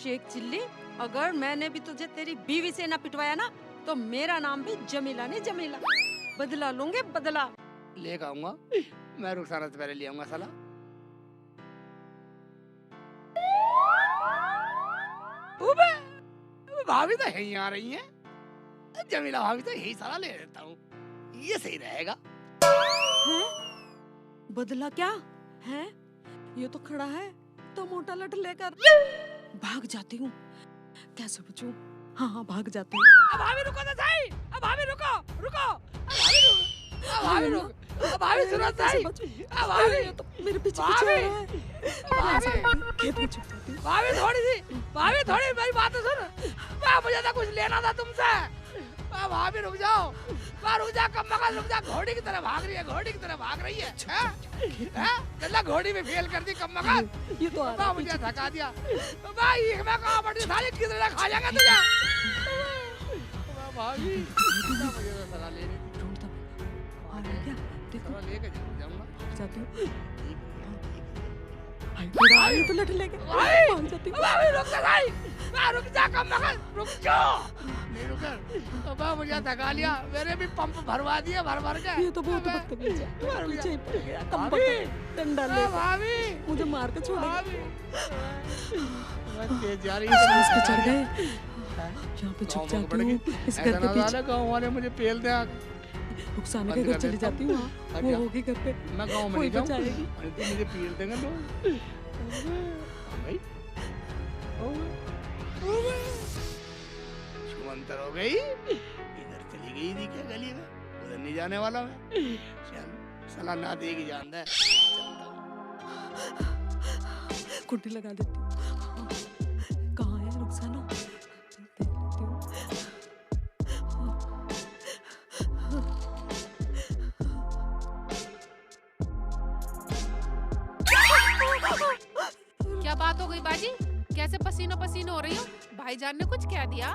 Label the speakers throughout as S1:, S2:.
S1: Sheikh chilli, अगर मैंने भी तुझे तेरी बीवी से ना पिटवाया ना तो मेरा नाम भी जमीला नहीं जमीला। बदला लूंगे बदला।
S2: लेकर आऊंगा मैं, रुखसाना से पहले ले आऊंगा साला। भाभी तो यहीं आ रही हैं, जमीला भाभी तो यही साला ले लेता हूँ, ये सही रहेगा।
S1: हैं? बदला क्या है? ये तो खड़ा है तो मोटा लठ लेकर। भाग जाती हूँ, कैसे बचूं? हाँ भाग जाती हूँ।
S2: भाभी रुको तो सही, भाभी रुको रुको, भाभी रुको, भाभी सुनो सही, भाभी
S1: तो मेरे पीछे पीछे आ रहा है। खेत में छुप जाती हूँ।
S2: भाभी थोड़ी मेरी बात तो सुन। मुझे तो कुछ लेना था तुमसे। भाभी रुक जाओ, रुक जा, कम मगज रुक जा। घोड़ी की तरह भाग रही है, घोड़ी की तरह भाग रही है। चला घोड़ी में फेल कर दी कम मगज।
S1: ये तो आ रहा है
S2: मुझे थका दिया भाई, मैं कहाँ पड़ी सारी किधर खा जाएगा तुझे। भाभी मुझे तो सलाह ले रही थी,
S1: ढूंढता आ रहा है क्या? देखो
S2: लेके जाऊंगा।
S1: भाग जाती हूँ। भाई तो लठ लेके भाग जाती हूँ।
S2: भाभी रुक जा भाई, रुक जा कम मगज, रुक जा। नहीं रुकर, अब मुझे थका लिया, मेरे भी पंप भरवा दिए भर भर के।
S1: ये तो बहुत बदतमीज है, पीछे ही पड़ गया। कम
S2: भाभी,
S1: डंडा ले
S2: भाभी
S1: मुझे मार के छोड़ेगा।
S2: तेज जा रही
S1: इस पे चढ़ गए, यहाँ पे छुप जाती हूँ इस घर के पीछे।
S2: गाँव वाले मुझे पेल दे।
S1: रुखसाना के घर चली जाती हूँ, वो होगी घर पे।
S2: मैं गाँव में
S1: कोई
S2: नहीं
S1: बचाएगी।
S2: जाऊँ, मुझे पेल देंगे लोग। भाई शुमंतर हो गई, इधर चली गई थी क्या गली में, उधर नहीं जाने वाला मैं। चल सलाह ना देगी जान दे,
S1: कुंडी लगा देती हूँ। कहाँ है रुखसाना? देख लेती हूँ।
S3: क्या बात हो गई बाजी? कैसे पसीनो पसीनो हो रही हो? भाईजान ने कुछ कह दिया?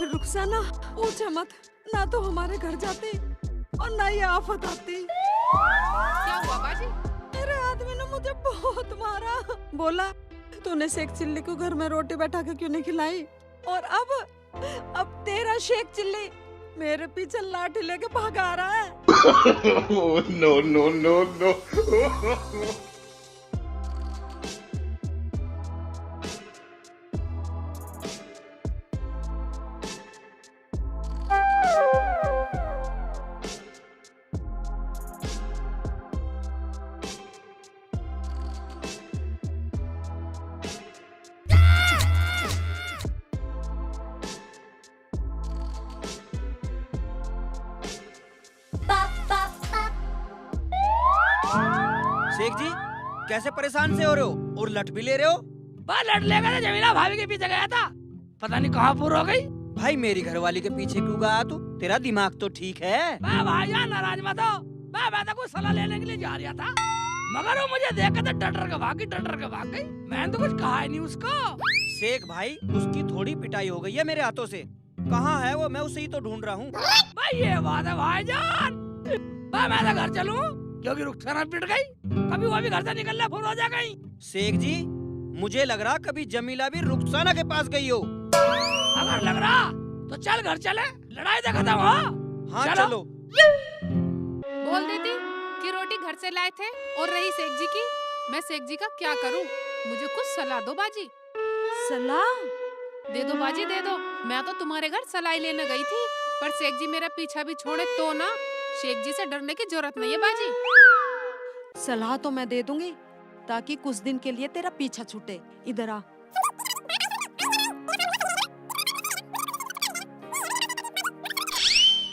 S1: रुखसाना पूछे मत, ना तो हमारे घर जाती और ना ये आफत आती।
S3: क्या हुआ बाजी?
S1: मेरे आदमी ने मुझे बहुत मारा। बोला तूने शेख चिल्ली को घर में रोटी बैठा के क्यों नहीं खिलाई? और अब तेरा शेख चिल्ली मेरे पीछे लाठी लेके भागा रहा है।
S4: No no no no.
S5: Sheikh ji कैसे परेशान से हो रहे हो और लट भी ले रहे हो?
S2: लट लेगा था, जमीला भाभी के पीछे गया था, पता नहीं कहाँ पूरा हो गई।
S5: भाई मेरी घरवाली के पीछे क्यों गया तू? तेरा दिमाग तो ठीक है।
S2: भाईजान नाराज मत हो, मैं तो कुछ सलाह लेने के लिए जा रहा था, मगर वो मुझे देख के डर के भाग गई। मैंने तो कुछ कहा ही नहीं उसको।
S5: शेख भाई उसकी थोड़ी पिटाई हो गई है मेरे हाथों से। कहाँ है वो? मैं उसे ही तो ढूंढ रहा हूँ।
S2: भाई ये बात है भाईजान, मैं तो घर चलूं क्योंकि रुखसाना पिट गई, कभी वो भी घर से निकलना फुर हो जाए कहीं।
S5: शेख जी मुझे लग रहा कभी जमीला भी रुखसाना के पास गई हो।
S2: अगर लग रहा तो चल घर चले, लड़ाई तो खत्म हो।
S5: हाँ चलो।
S3: बोल देती कि रोटी घर से लाए थे। और रही शेख जी की, मैं शेख जी का क्या करूं? मुझे कुछ सलाह दो बाजी।
S1: सलाह
S3: दे दो बाजी दे दो। मैं तो तुम्हारे घर सलाई लेने गई थी, पर शेख जी मेरा पीछा भी छोड़े तो ना। शेख जी से डरने की जरूरत नहीं है बाजी।
S1: सलाह तो मैं दे दूंगी ताकि कुछ दिन के लिए तेरा पीछा छूटे। इधर आ।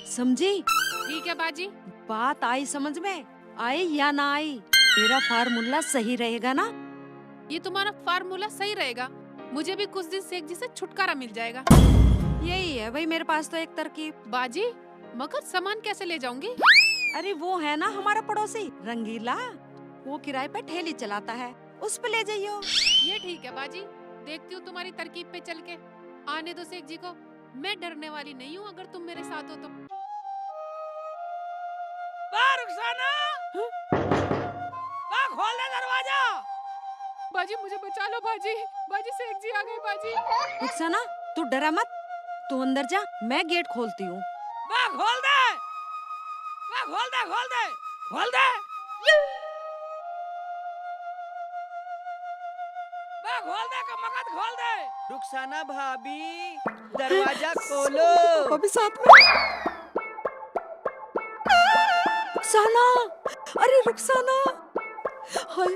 S1: समझी?
S3: ठीक है बाजी।
S1: बात आई समझ में? आई या ना आई? तेरा फार्मूला सही रहेगा ना?
S3: ये तुम्हारा फार्मूला सही रहेगा। मुझे भी कुछ दिन शेख जी से छुटकारा मिल जाएगा।
S1: यही है भाई मेरे पास तो एक तरकीब।
S3: बाजी मगर सामान कैसे ले जाऊंगी?
S1: अरे वो है ना हमारा पड़ोसी रंगीला, वो किराए पे ठेली चलाता है, उस पे ले जाइयो।
S3: ये ठीक है बाजी, देखती हूँ तुम्हारी तरकीब पे चल के। आने दो शेख जी को, मैं डरने वाली नहीं हूँ अगर तुम मेरे साथ हो तो।
S2: रुखसाना, खोल दे दरवाजा।
S3: बाजी मुझे बचा लो बाजी। बाजी सेठ जी आ गए बाजी।
S1: रुखसाना तू डरा मत, तू अंदर जा, मैं गेट खोलती हूँ।
S2: वाह खोल दे, वाह खोल दे, खोल दे, खोल दे, वाह खोल दे, कमकत खोल दे।
S5: रुखसाना भाभी दरवाजा खोलो।
S1: अभी साथ में रुखसाना, अरे रुखसाना, हाय,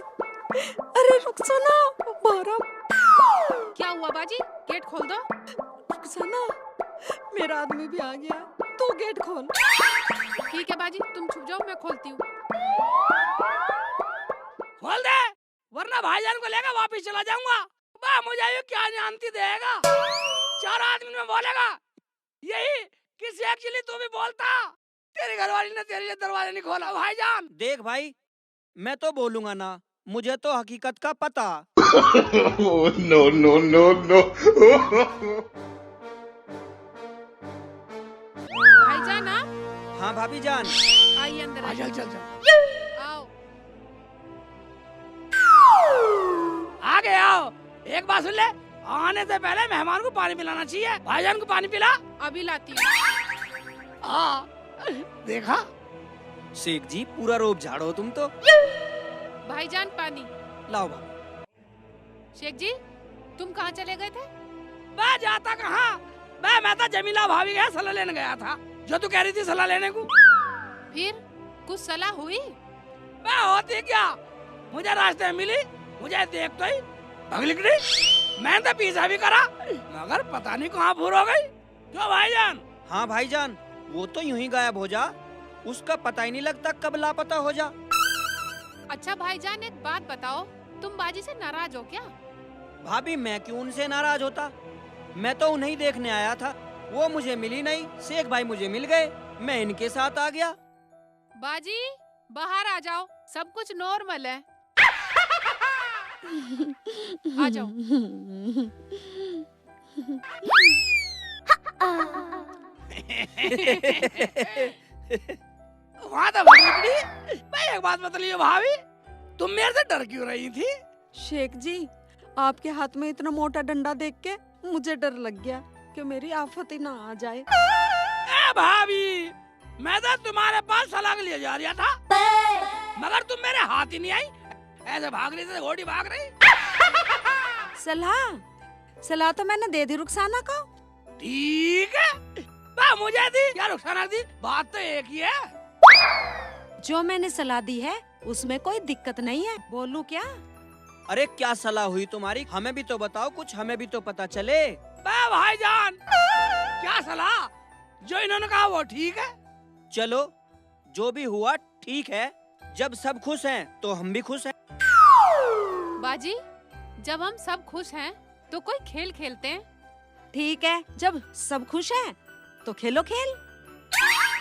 S1: अरे रुखसाना, बारा।
S3: क्या हुआ बाजी? गेट खोल दो।
S1: रुखसाना, मेरा आदमी भी आ गया, तू गेट खोल।
S3: ठीक है बाजी, तुम छुप जाओ, मैं खोलती हूँ।
S2: खोल दे, वरना भाईजान को लेकर वापस चला जाऊंगा। वाह मुझे ये क्या जानती देगा, 4 आदमी में बोलेगा यही किसी एक्चुअली तू भी बोलता। तेरी घरवाली ने तेरे लिए दरवाजा नहीं खोला भाईजान।
S5: देख भाई, मैं तो बोलूंगा ना, मुझे तो हकीकत का पता।
S4: Oh, no, no, no, no.
S3: भाईजान आप
S5: हाँ भाभी जान।
S3: आइए अंदर
S2: आ,
S3: आइए।
S2: चल चल चल,
S3: आओ।
S2: आगे आओ। एक बात सुन ले, आने से पहले मेहमान को पानी पिलाना चाहिए। भाईजान को पानी पिला।
S3: अभी लाती हूँ।
S2: हाँ देखा,
S5: शेख जी पूरा रोब झाड़ो तुम तो।
S3: भाईजान पानी।
S5: लाओ भाभी।
S3: शेख जी तुम कहाँ चले गए थे?
S2: मैं जाता कहाँ, मैं तो जमीला भाभी के यहाँ सलाह लेने गया था, जो तू कह रही थी सलाह लेने को।
S3: फिर कुछ सलाह हुई?
S2: मैं होती क्या, मुझे रास्ते में मिली, मुझे देख तो ही भगली गई। मैंने तो पीछा भी करा, मगर पता नहीं कहाँ भूल हो गई। क्यों भाईजान?
S5: हाँ भाईजान, वो तो यूं ही गायब हो जा, उसका पता ही नहीं लगता कब लापता हो जा।
S3: अच्छा भाईजान एक बात बताओ, तुम बाजी से नाराज हो क्या?
S5: भाभी मैं क्यों उनसे नाराज होता, मैं तो उन्हें देखने आया था, वो मुझे मिली नहीं, शेख भाई मुझे मिल गए, मैं इनके साथ आ गया।
S3: बाजी बाहर आ जाओ, सब कुछ नॉर्मल है। आ जाओ।
S2: वहाँ तो भगली गई। मैं एक बात बतलियो भाभी, तुम मेरे से डर क्यों रही थी?
S1: शेख जी, आपके हाथ में इतना मोटा डंडा देख के मुझे डर लग गया कि मेरी आफत ही ना आ जाए।
S2: ए भाभी, मैं तो तुम्हारे पास सलाह के लिए जा रहा था, मगर तुम मेरे हाथ ही नहीं आई, ऐसे भाग रही थी, घोड़ी भाग रही।
S1: सलाह तो मैंने दे दी रुखसाना को।
S2: ठीक है, मुझे दी या रुखसाना दी, बात तो एक ही है।
S1: जो मैंने सलाह दी है उसमें कोई दिक्कत नहीं है, बोलूं क्या?
S5: अरे क्या सलाह हुई तुम्हारी, हमें भी तो बताओ कुछ, हमें भी तो पता चले।
S2: भाईजान क्या सलाह, जो इन्होंने कहा वो ठीक है।
S5: चलो जो भी हुआ ठीक है, जब सब खुश हैं तो हम भी खुश हैं।
S3: बाजी जब हम सब खुश हैं तो कोई खेल खेलते हैं।
S1: ठीक है, जब सब खुश हैं तो खेलो खेल।